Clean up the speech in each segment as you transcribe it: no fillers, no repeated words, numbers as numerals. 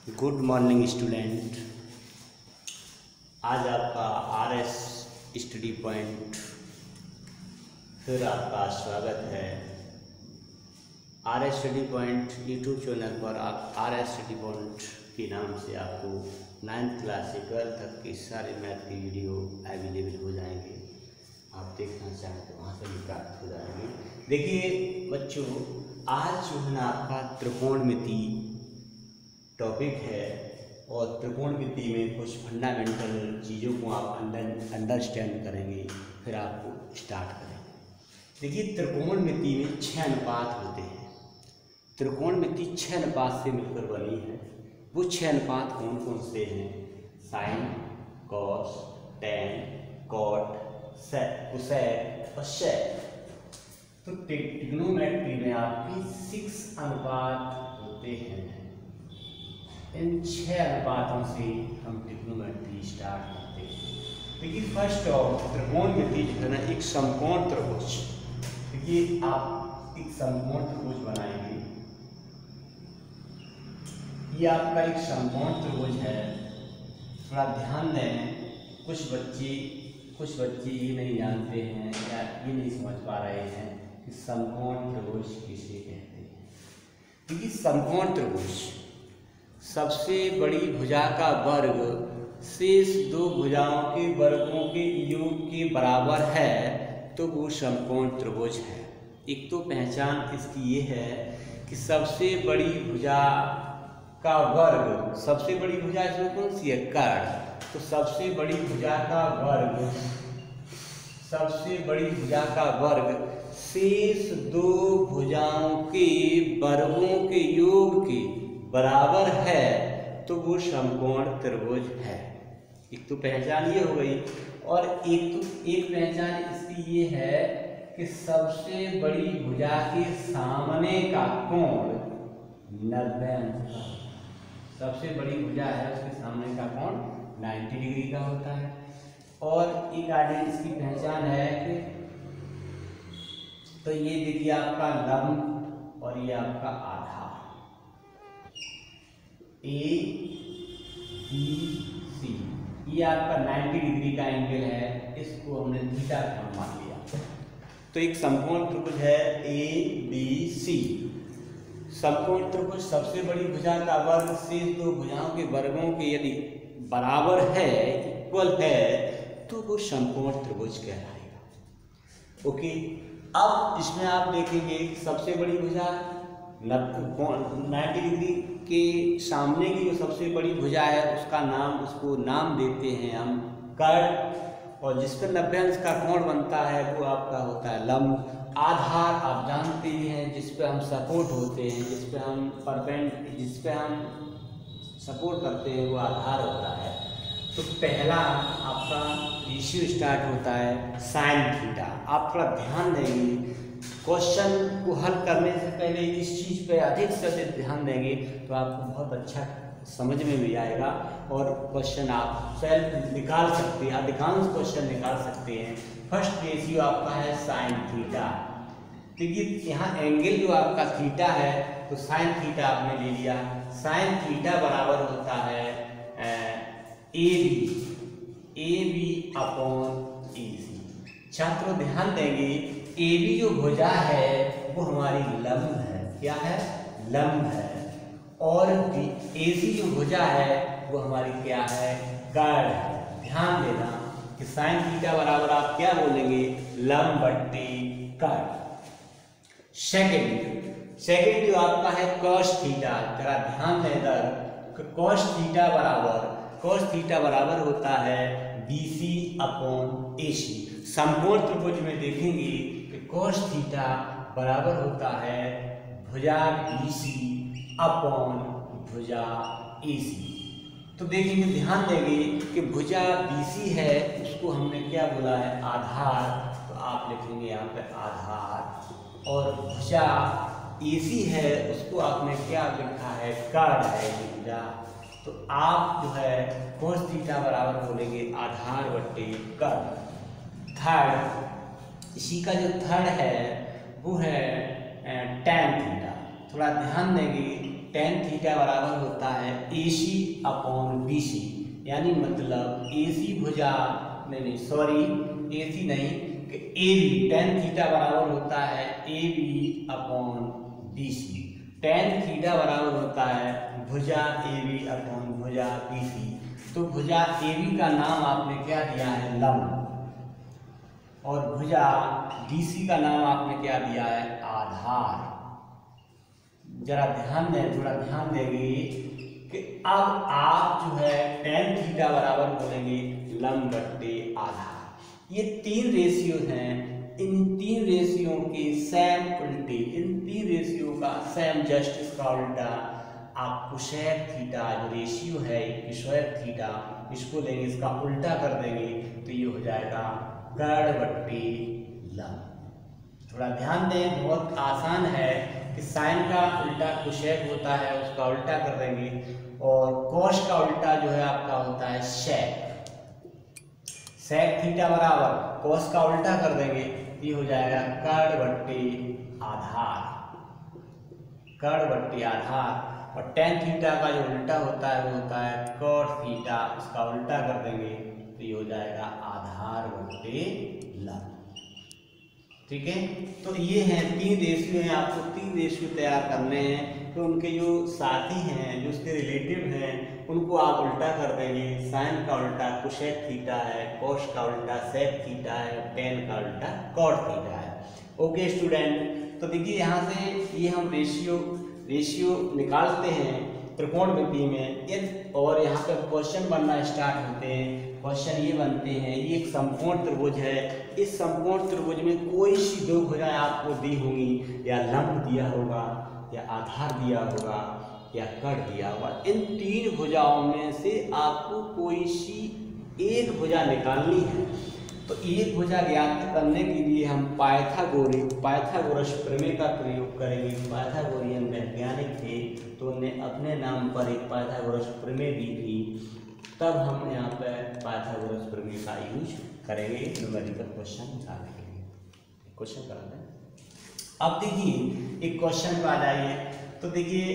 Good morning student. आज आपका RS study point फिर आपका स्वागत है। RS study point YouTube channel पर आप आरएस स्टडी पॉइंट के नाम से आपको 9th क्लास से 12th तक के सारे मैथ की वीडियो अवेलेबल हो जाएंगे। आप देखना चाहें तो वहाँ से भी प्राप्त हो जाएंगे। देखिए बच्चों, आज जो है ना आपका त्रिकोणमिति टॉपिक है और त्रिकोणमिति में कुछ फंडामेंटल चीज़ों को आप अंडरस्टैंड करेंगे, फिर आपको स्टार्ट करेंगे। देखिए त्रिकोणमिति में 6 अनुपात होते हैं। त्रिकोणमिति 6 अनुपात से मिलकर बनी है। वो 6 अनुपात कौन कौन से हैं? Sine, cos, tan, cot, cosec और सेक। तो ट्रिग्नोमेट्री में आपके 6 अनुपात होते हैं। इन 6 अनुपातों से हम ट्रिग्नोमेट्री स्टार्ट करते हैं। देखिए फर्स्ट ऑफ त्रिकोणमिति जो है ना, एक समकोण त्रिभुज। देखिए आप एक समकोण त्रिभुज बनाएंगे। ये आपका एक समकोण त्रिभुज है। थोड़ा ध्यान दें, कुछ बच्चे ये नहीं जानते हैं या ये नहीं समझ पा रहे हैं कि समकोण त्रिभुज किसे कहते हैं। देखिए समकोण त्रिभुज सबसे बड़ी भुजा का वर्ग शेष 2 भुजाओं के वर्गों के योग के बराबर है, तो वो समकोण त्रिभुज है। एक तो पहचान इसकी ये है कि सबसे बड़ी भुजा का वर्ग, सबसे बड़ी भुजा इसमें कौन सी है? कर्ण। तो सबसे बड़ी भुजा का वर्ग शेष 2 भुजाओं के वर्गों के योग के बराबर है, तो वो समकोण त्रिभुज है। एक तो पहचान ये हो गई। और एक पहचान इसकी ये है कि सबसे बड़ी भुजा के सामने का कोण 90 अंश का। सबसे बड़ी भुजा है उसके सामने का कोण 90 डिग्री का होता है। और एक आगे इसकी पहचान है कि तो ये देखिए आपका लंब और ये आपका आधार ए बी सी, ये आपका 90 डिग्री का एंगल है। इसको हमने थीटा का मान लिया। तो एक समकोण त्रिभुज है ए बी सी। समकोण त्रिभुज सबसे बड़ी भुजा का वर्ग शेष 2 भुजाओं के वर्गों के यदि बराबर है, इक्वल है, तो वो समकोण त्रिभुज कहलाएगा। ओके, अब इसमें आप देखेंगे सबसे बड़ी भुजा 90 डिग्री के सामने की जो सबसे बड़ी भुजा है उसको नाम देते हैं हम कर्ण। और जिस पर 90 अंश का कोण बनता है वो आपका होता है लंब। आधार आप जानते ही हैं, जिस पे हम सपोर्ट होते हैं, जिस पे हम सपोर्ट करते हैं, वो आधार होता है। तो पहला आपका रेशियो स्टार्ट होता है साइन थीटा। आप थोड़ा ध्यान देंगे, क्वेश्चन को हल करने से पहले इस चीज़ पे अधिक से अधिक ध्यान देंगे तो आपको बहुत अच्छा समझ में भी आएगा और क्वेश्चन आप सेल्फ निकाल सकते हैं, अधिकांश क्वेश्चन निकाल सकते हैं। फर्स्ट रेशियो आपका है साइन थीटा। देखिए यहाँ एंगल जो आपका थीटा है, तो साइन थीटा आपने ले लिया। साइन थीटा बराबर होता है ए बी अपॉन ए सी। छात्रों ध्यान देंगे, ए बी जो भुजा है वो हमारी लंब है। क्या है? लंब है। और ए सी जो भुजा है वो हमारी क्या है? कर्ण है। ध्यान देना कि साइन थीटा बराबर आप क्या बोलेंगे? लंब बट्टे कर्ण। सेकंड जो आपका है कॉस थीटा। जरा ध्यान दें इधर, कॉस थीटा बराबर होता है BC अपॉन AC। समकोण त्रिभुज में देखेंगे कि कॉस थीटा बराबर होता है भुजा BC अपॉन भुजा AC। तो देखेंगे, ध्यान देंगे कि भुजा BC है, उसको हमने क्या बोला है? आधार। तो आप लिखेंगे यहाँ पे आधार। और भुजा AC है, उसको आपने क्या लिखा है? कर्ण है ये भुजा। तो आप जो है cos थीटा बराबर बोलेंगे आधार बट्टे कर्ण। थर्ड, इसी का जो थर्ड है वो है tan थीटा। थोड़ा ध्यान देंगे tan थीटा बराबर होता है AC अपॉन BC, यानी मतलब AC भुजा नहीं सॉरी AC नहीं कि AB tan थीटा बराबर होता है AB upon BC। tan theta बराबर होता है भुजा AB अपॉन भुजा BC। तो भुजा AB का नाम आपने क्या दिया है लंब, और भुजा BC का नाम आपने क्या दिया है आधार। जरा ध्यान दें, थोड़ा ध्यान देंगे कि अब आप जो है tan थीटा बराबर बोलेंगे लंब बट्टे आधार। ये तीन रेशियो हैं, इन तीन रेशियो के सेम उल्टे, इन तीन रेशियो का सेम जस्ट इसका उल्टा आप कोसेक थीटा जो रेशियो है कोसेक थीटा, इसको लेंगे, इसका उल्टा कर देंगे तो ये हो जाएगा कर्ण बट्टे लंब। थोड़ा ध्यान दें, बहुत आसान है कि साइन का उल्टा कोसेक होता है, उसका उल्टा कर देंगे, और कोस का उल्टा जो है आपका होता है सेक। सेक थीटा बराबर कोस का उल्टा कर देंगे, ये हो जाएगा कर्ण बट्टे आधार, कर्ण बट्टे आधार। और tan थीटा का जो उल्टा होता है वो होता है cos थीटा, उसका उल्टा कर देंगे तो ये हो जाएगा आधार बट्टे लंब। ठीक है, तो ये हैं तीन रेशियो हैं, आपको तीन रेशियो तैयार करने हैं। तो उनके जो साथी हैं, जो उसके रिलेटिव हैं, उनको आप उल्टा कर देंगे। साइन का उल्टा कोसेक थीटा है, कोस का उल्टा सेक थीटा है, tan का उल्टा cot थीटा है। ओके स्टूडेंट, तो देखिए यहाँ से ये हम रेशियो निकालते हैं त्रिकोणमिति में, और यहाँ पे क्वेश्चन बनना स्टार्ट होते हैं। क्वेश्चन ये बनते हैं, ये एक समकोण त्रिभुज है, इस समकोण त्रिभुज में कोई सी दो भुजाएं आपको दी होंगी, या लंब दिया होगा, या आधार दिया होगा, या कर्ण दिया होगा। इन तीन भुजाओं में से आपको कोई सी एक भुजा निकालनी है। तो एक भुजा ज्ञात करने के लिए हम पाइथागोरस प्रमेय का प्रयोग करेंगे। पाइथागोरियन वैज्ञानिक थे, तो उन्हें अपने नाम पर एक पाइथागोरस प्रमेय दी थी, तब हम यहाँ पर पाइथागोरस प्रमेय का यूज करेंगे न्यूमेरिकल क्वेश्चन निकालने के लिए। क्वेश्चन करा दें। अब देखिए एक क्वेश्चन पर आ जाइए, तो देखिए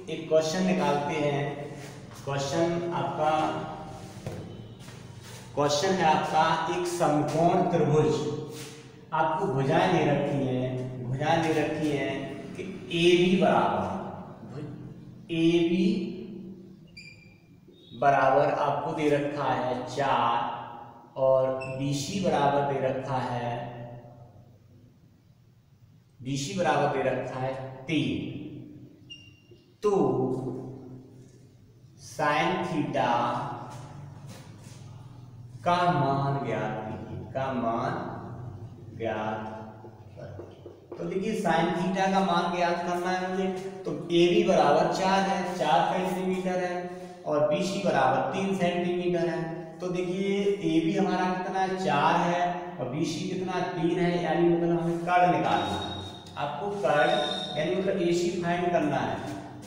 एक क्वेश्चन निकालते हैं। क्वेश्चन है आपका एक समकोण त्रिभुज, आपको भुजाएं दे रखी हैं कि AB बराबर आपको दे रखा है 4 और BC बराबर दे रखा है 3। तो साइन थीटा का मान ज्ञात तो देखिए साइन थीटा का मान ज्ञात करना है मुझे। तो AB बराबर 4 है, 4 सेंटीमीटर है, और BC बराबर 3 सेंटीमीटर है। तो देखिए AB हमारा कितना है 4 है, और BC कितना 3 है, यानी मतलब हमें कर्ण निकालना है। आपको कर्ण यानी मतलब AC फाइंड करना है।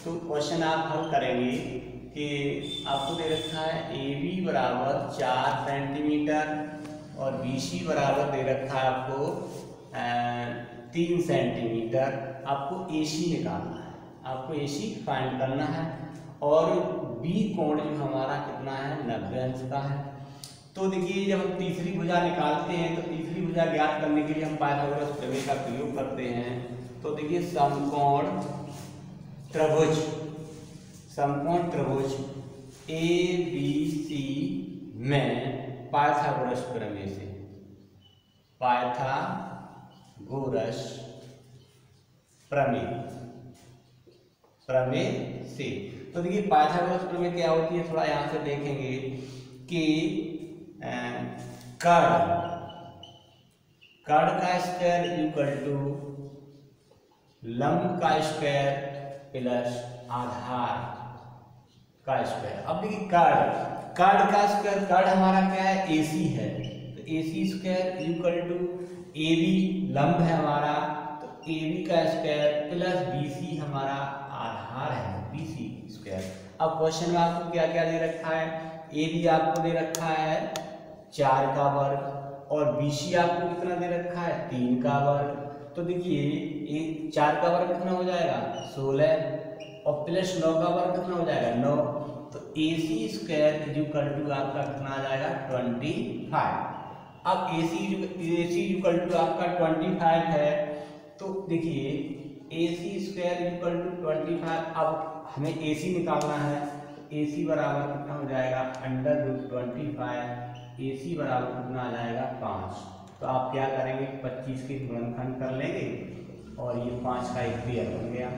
तो क्वेश्चन आप हल करेंगे कि आपको दे रखा है AB बराबर 4 सेंटीमीटर और BC बराबर दे रखा है आपको 3 सेंटीमीटर। आपको AC निकालना है, आपको AC फाइंड करना है, और B कोण जो हमारा कितना है 90 अंश का है। तो देखिए जब हम तीसरी भुजा निकालते हैं, तो तीसरी भुजा ज्ञात करने के लिए हम पाइथागोरस प्रमेय का प्रयोग करते हैं। तो देखिए समकोण त्रिभुज ABC में पाइथागोरस प्रमेय से तो देखिए पाइथागोरस प्रमेय क्या होती है, थोड़ा यहाँ से देखेंगे कि कर्ण का स्क्वायर इक्वल टू लंब का स्क्वायर प्लस आधार का स्क्वायर। अब देखिए कर्ण का स्क्वायर, कर्ण हमारा क्या है AC है, तो AC square equal to AB लंब है हमारा, तो AB का स्क्वायर प्लस BC हमारा आधार है, BC स्क्वायर। अब क्वेश्चन में आपको क्या क्या दे रखा है, AB आपको दे रखा है 4 का वर्ग, और BC आपको कितना दे रखा है 3 का वर्ग। तो देखिए 4 का वर्ग कितना हो जाएगा 16, और प्लस 9 का वर्ग कितना हो जाएगा 9, तो AC square is equal to आपका कितना आ जाएगा 25। अब AC इक्वल टू आपका 25 है, तो देखिए AC स्क्वायर इक्वल टू 25। अब हमें AC निकालना है, तो AC बराबर कितना हो जाएगा अंडर रूट 25, AC बराबर कितना आ जाएगा 5। तो आप क्या करेंगे 25 के गुणनखंड कर लेंगे और ये 5 का स्क्वायर बन गया,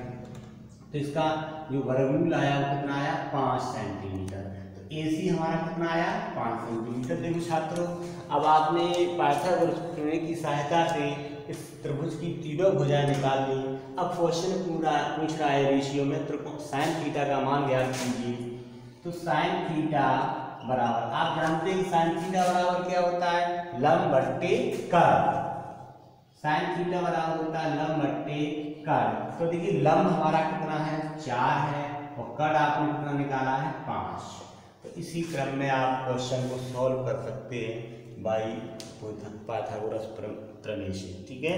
तो इसका जो वर्गमूल आया वो कितना आया 5 सेंटीमीटर। तो AC हमारा कितना आया 5 सेंटीमीटर। देखो छात्रों, अब आपने पाइथागोरस प्रमेय की सहायता से इस त्रिभुज की तीनों भुजाएं निकाल ली। अब क्वेश्चन पूछ रहा है रेशियो में त्रिकोण साइन थीटा का मान ज्ञात कीजिए। तो साइन थीटा बराबर, आप जानते हैं कि साइन थीटा बराबर क्या होता है लंब बट्टे कर्ण। साइन थीटा बराबर होता है लंब बट्टे कर्ण। तो देखिए लंब हमारा कितना है 4 है और कर्ण आपने कितना निकाला है 5। तो इसी क्रम में आप क्वेश्चन को सॉल्व कर सकते हैं बाई पाइथागोरस प्रमेय से। ठीक है।